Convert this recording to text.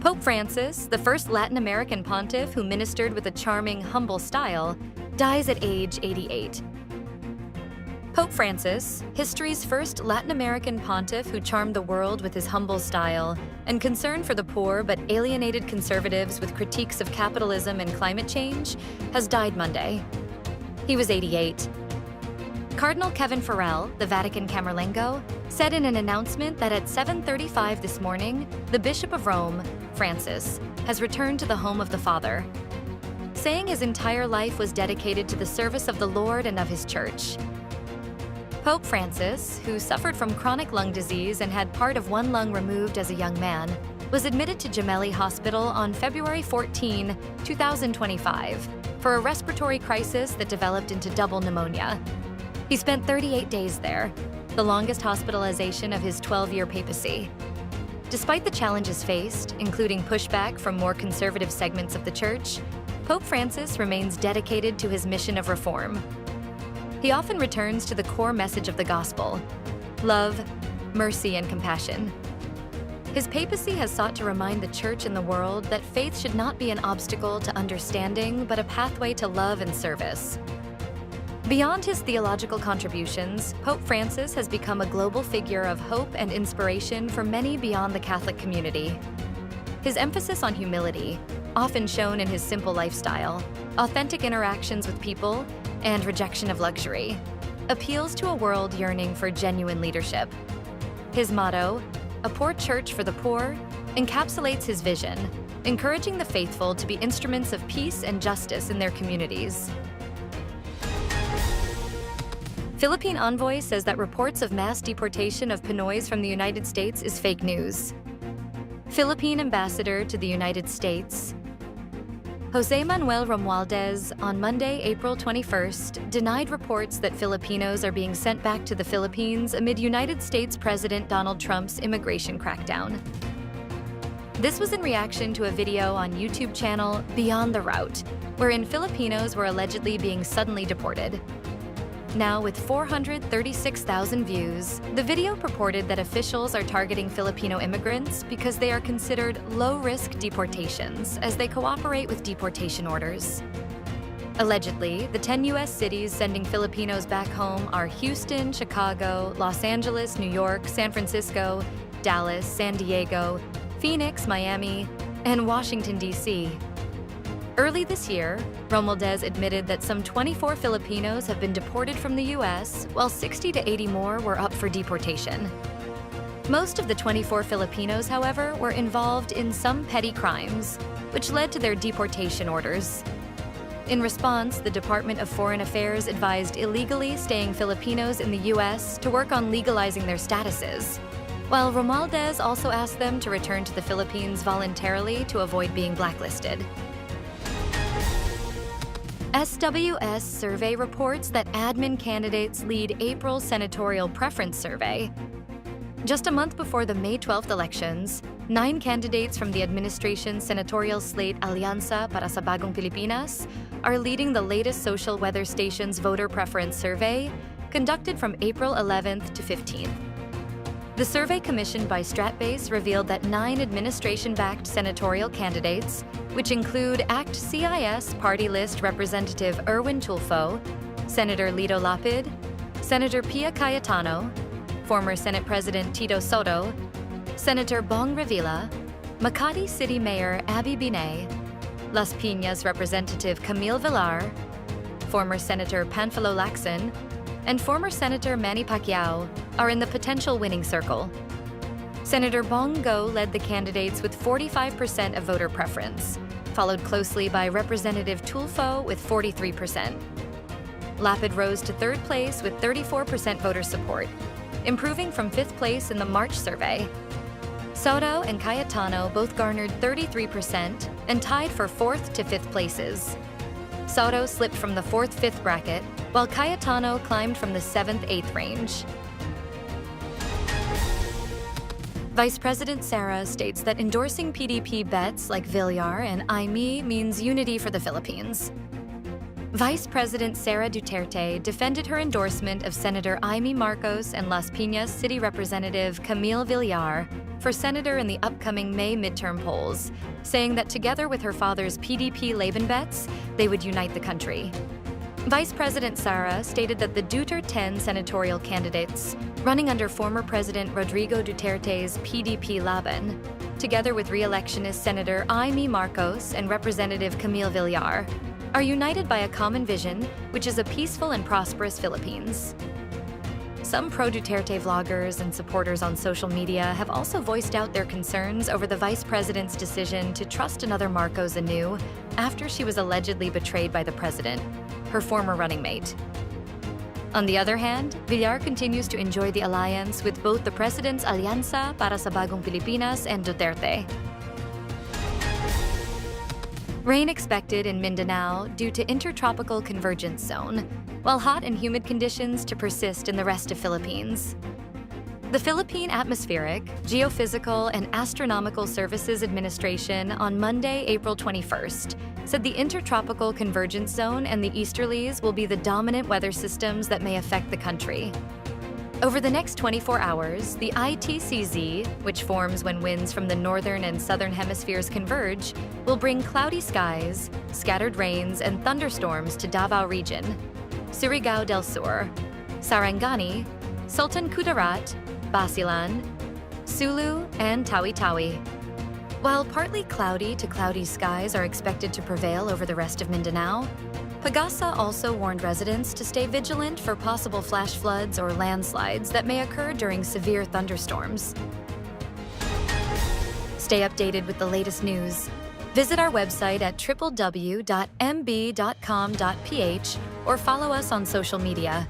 Pope Francis, the first Latin American pontiff who ministered with a charming, humble style, dies at age 88. Pope Francis, history's first Latin American pontiff who charmed the world with his humble style and concern for the poor but alienated conservatives with critiques of capitalism and climate change, has died Monday. He was 88. Cardinal Kevin Farrell, the Vatican Camerlengo, said in an announcement that at 7:35 this morning, the Bishop of Rome, Francis, has returned to the home of the Father, saying his entire life was dedicated to the service of the Lord and of his Church. Pope Francis, who suffered from chronic lung disease and had part of one lung removed as a young man, was admitted to Gemelli Hospital on February 14, 2025, for a respiratory crisis that developed into double pneumonia. He spent 38 days there, the longest hospitalization of his 12-year papacy. Despite the challenges faced, including pushback from more conservative segments of the Church, Pope Francis remains dedicated to his mission of reform. He often returns to the core message of the gospel: love, mercy, and compassion. His papacy has sought to remind the Church and the world that faith should not be an obstacle to understanding, but a pathway to love and service. Beyond his theological contributions, Pope Francis has become a global figure of hope and inspiration for many beyond the Catholic community. His emphasis on humility, often shown in his simple lifestyle, authentic interactions with people, and rejection of luxury, appeals to a world yearning for genuine leadership. His motto, "A poor church for the poor," encapsulates his vision, encouraging the faithful to be instruments of peace and justice in their communities. Philippine envoy says that reports of mass deportation of Pinoys from the United States is fake news. Philippine ambassador to the United States, Jose Manuel Romualdez, on Monday, April 21st, denied reports that Filipinos are being sent back to the Philippines amid United States President Donald Trump's immigration crackdown. This was in reaction to a video on YouTube channel Beyond the Route, wherein Filipinos were allegedly being suddenly deported. Now, with 436,000 views, the video purported that officials are targeting Filipino immigrants because they are considered low-risk deportations as they cooperate with deportation orders. Allegedly, the 10 U.S. cities sending Filipinos back home are Houston, Chicago, Los Angeles, New York, San Francisco, Dallas, San Diego, Phoenix, Miami, and Washington, D.C. Early this year, Romualdez admitted that some 24 Filipinos have been deported from the U.S., while 60 to 80 more were up for deportation. Most of the 24 Filipinos, however, were involved in some petty crimes, which led to their deportation orders. In response, the Department of Foreign Affairs advised illegally staying Filipinos in the U.S. to work on legalizing their statuses, while Romualdez also asked them to return to the Philippines voluntarily to avoid being blacklisted. SWS survey reports that admin candidates lead April senatorial preference survey. Just a month before the May 12th elections, 9 candidates from the administration's senatorial slate Alianza para sa Bagong Pilipinas are leading the latest social weather station's voter preference survey, conducted from April 11th to 15th. The survey commissioned by Stratbase revealed that 9 administration-backed senatorial candidates, which include ACT CIS party list Representative Erwin Tulfo, Senator Lito Lapid, Senator Pia Cayetano, former Senate President Tito Soto, Senator Bong Revilla, Makati City Mayor Abby Binay, Las Piñas Representative Camille Villar, former Senator Panfilo Lacson, and former Senator Manny Pacquiao are in the potential winning circle. Senator Bong Go led the candidates with 45% of voter preference, followed closely by Representative Tulfo with 43%. Lapid rose to 3rd place with 34% voter support, improving from 5th place in the March survey. Soto and Cayetano both garnered 33% and tied for 4th to 5th places. Soto slipped from the 4th-5th bracket, while Cayetano climbed from the 7th-8th range. Vice President Sara states that endorsing PDP bets like Villar and Imee means unity for the Philippines. Vice President Sara Duterte defended her endorsement of Senator Imee Marcos and Las Piñas City Representative Camille Villar for for senator in the upcoming May midterm polls, saying that together with her father's PDP Labanbets, they would unite the country. Vice President Sara stated that the Duterte senatorial candidates, running under former President Rodrigo Duterte's PDP Laban, together with re-electionist Senator Imee Marcos and Representative Camille Villar, are united by a common vision, which is a peaceful and prosperous Philippines. Some pro-Duterte vloggers and supporters on social media have also voiced out their concerns over the vice president's decision to trust another Marcos anew after she was allegedly betrayed by the president, her former running mate. On the other hand, Villar continues to enjoy the alliance with both the President's Alianza para sa Bagong Pilipinas and Duterte. Rain expected in Mindanao due to intertropical convergence zone, while hot and humid conditions to persist in the rest of Philippines. The Philippine Atmospheric, Geophysical, and Astronomical Services Administration on Monday, April 21st, said the intertropical convergence zone and the easterlies will be the dominant weather systems that may affect the country. Over the next 24 hours, the ITCZ, which forms when winds from the northern and southern hemispheres converge, will bring cloudy skies, scattered rains, and thunderstorms to Davao Region, Surigao del Sur, Sarangani, Sultan Kudarat, Basilan, Sulu, and Tawi-Tawi. While partly cloudy to cloudy skies are expected to prevail over the rest of Mindanao, Pagasa also warned residents to stay vigilant for possible flash floods or landslides that may occur during severe thunderstorms. Stay updated with the latest news. Visit our website at www.mb.com.ph or follow us on social media.